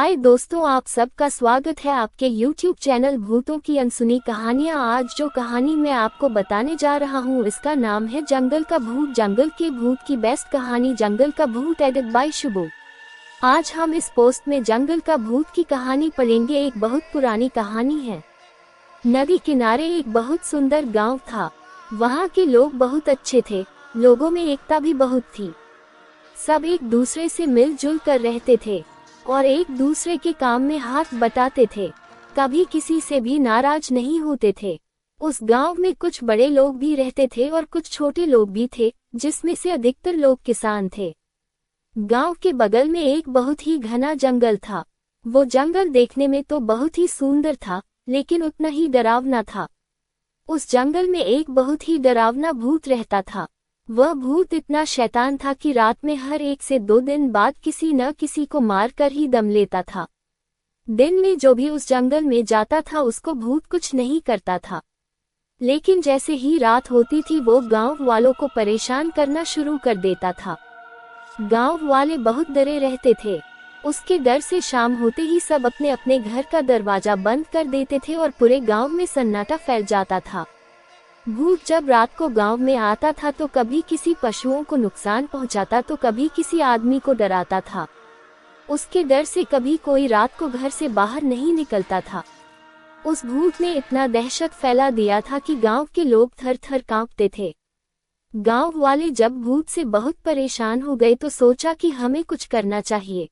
हाय दोस्तों, आप सबका स्वागत है आपके YouTube चैनल भूतों की अनसुनी कहानियाँ। आज जो कहानी मैं आपको बताने जा रहा हूँ इसका नाम है जंगल का भूत। जंगल के भूत की बेस्ट कहानी जंगल का भूत, एडिट बाय शुभू। आज हम इस पोस्ट में जंगल का भूत की कहानी पढ़ेंगे। एक बहुत पुरानी कहानी है। नदी किनारे एक बहुत सुंदर गाँव था। वहाँ के लोग बहुत अच्छे थे। लोगों में एकता भी बहुत थी। सब एक दूसरे से मिलजुल कर रहते थे और एक दूसरे के काम में हाथ बटाते थे। कभी किसी से भी नाराज नहीं होते थे। उस गांव में कुछ बड़े लोग भी रहते थे और कुछ छोटे लोग भी थे, जिसमें से अधिकतर लोग किसान थे। गांव के बगल में एक बहुत ही घना जंगल था। वो जंगल देखने में तो बहुत ही सुंदर था, लेकिन उतना ही डरावना था। उस जंगल में एक बहुत ही डरावना भूत रहता था। वह भूत इतना शैतान था कि रात में हर 1 से 2 दिन बाद किसी न किसी को मार कर ही दम लेता था। दिन में जो भी उस जंगल में जाता था उसको भूत कुछ नहीं करता था, लेकिन जैसे ही रात होती थी वो गांव वालों को परेशान करना शुरू कर देता था। गांव वाले बहुत डरे रहते थे। उसके डर से शाम होते ही सब अपने अपने घर का दरवाजा बंद कर देते थे और पूरे गांव में सन्नाटा फैल जाता था। भूत जब रात को गांव में आता था तो कभी किसी पशुओं को नुकसान पहुंचाता तो कभी किसी आदमी को डराता था। उसके डर से कभी कोई रात को घर से बाहर नहीं निकलता था। उस भूत ने इतना दहशत फैला दिया था कि गांव के लोग थर थर कांपते थे। गांव वाले जब भूत से बहुत परेशान हो गए तो सोचा कि हमें कुछ करना चाहिए।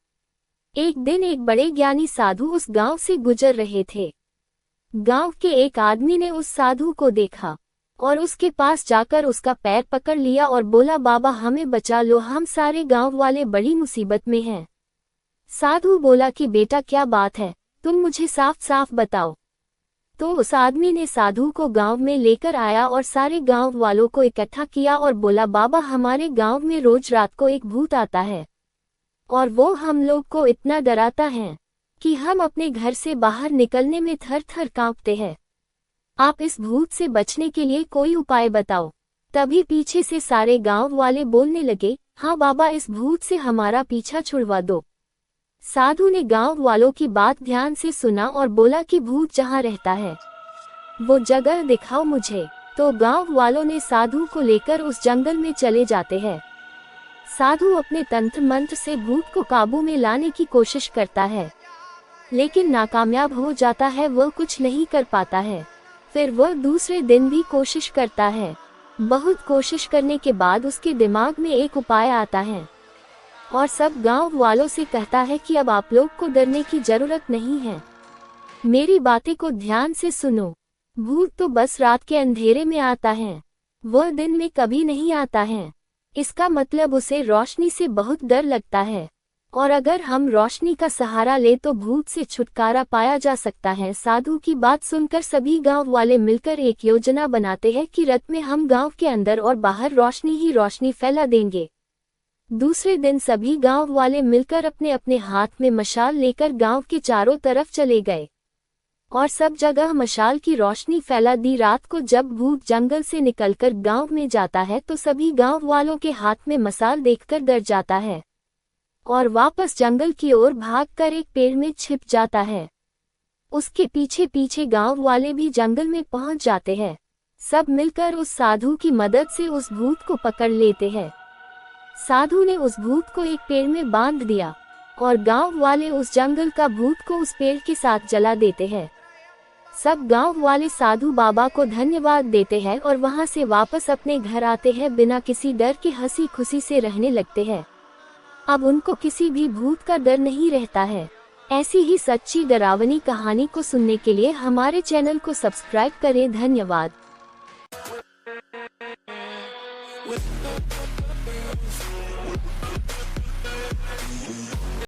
एक दिन एक बड़े ज्ञानी साधु उस गांव से गुजर रहे थे। गांव के एक आदमी ने उस साधु को देखा और उसके पास जाकर उसका पैर पकड़ लिया और बोला, बाबा हमें बचा लो, हम सारे गांव वाले बड़ी मुसीबत में हैं। साधु बोला कि बेटा क्या बात है, तुम मुझे साफ साफ बताओ। तो उस आदमी ने साधु को गांव में लेकर आया और सारे गांव वालों को इकट्ठा किया और बोला, बाबा हमारे गांव में रोज रात को एक भूत आता है और वो हम लोग को इतना डराता है कि हम अपने घर से बाहर निकलने में थर थर कांपते हैं। आप इस भूत से बचने के लिए कोई उपाय बताओ। तभी पीछे से सारे गांव वाले बोलने लगे, हाँ बाबा इस भूत से हमारा पीछा छुड़वा दो। साधु ने गांव वालों की बात ध्यान से सुना और बोला कि भूत जहाँ रहता है वो जगह दिखाओ मुझे। तो गांव वालों ने साधु को लेकर उस जंगल में चले जाते हैं। साधु अपने तंत्र मंत्र से भूत को काबू में लाने की कोशिश करता है, लेकिन नाकामयाब हो जाता है। वह कुछ नहीं कर पाता है। फिर वह दूसरे दिन भी कोशिश करता है। बहुत कोशिश करने के बाद उसके दिमाग में एक उपाय आता है और सब गांव वालों से कहता है कि अब आप लोग को डरने की जरूरत नहीं है। मेरी बातें को ध्यान से सुनो। भूत तो बस रात के अंधेरे में आता है, वह दिन में कभी नहीं आता है। इसका मतलब उसे रोशनी से बहुत डर लगता है और अगर हम रोशनी का सहारा ले तो भूत से छुटकारा पाया जा सकता है। साधु की बात सुनकर सभी गांव वाले मिलकर एक योजना बनाते हैं कि रात में हम गांव के अंदर और बाहर रोशनी ही रोशनी फैला देंगे। दूसरे दिन सभी गांव वाले मिलकर अपने अपने हाथ में मशाल लेकर गांव के चारों तरफ चले गए और सब जगह मशाल की रोशनी फैला दी। रात को जब भूत जंगल से निकलकर गांव में जाता है तो सभी गांव वालों के हाथ में मशाल देखकर डर जाता है और वापस जंगल की ओर भागकर एक पेड़ में छिप जाता है। उसके पीछे पीछे गांव वाले भी जंगल में पहुंच जाते हैं। सब मिलकर उस साधु की मदद से उस भूत को पकड़ लेते हैं। साधु ने उस भूत को एक पेड़ में बांध दिया और गांव वाले उस जंगल का भूत को उस पेड़ के साथ जला देते हैं। सब गांव वाले साधु बाबा को धन्यवाद देते हैं और वहां से वापस अपने घर आते हैं। बिना किसी डर के हंसी खुशी से रहने लगते हैं। अब उनको किसी भी भूत का डर नहीं रहता है। ऐसी ही सच्ची डरावनी कहानी को सुनने के लिए हमारे चैनल को सब्सक्राइब करें। धन्यवाद।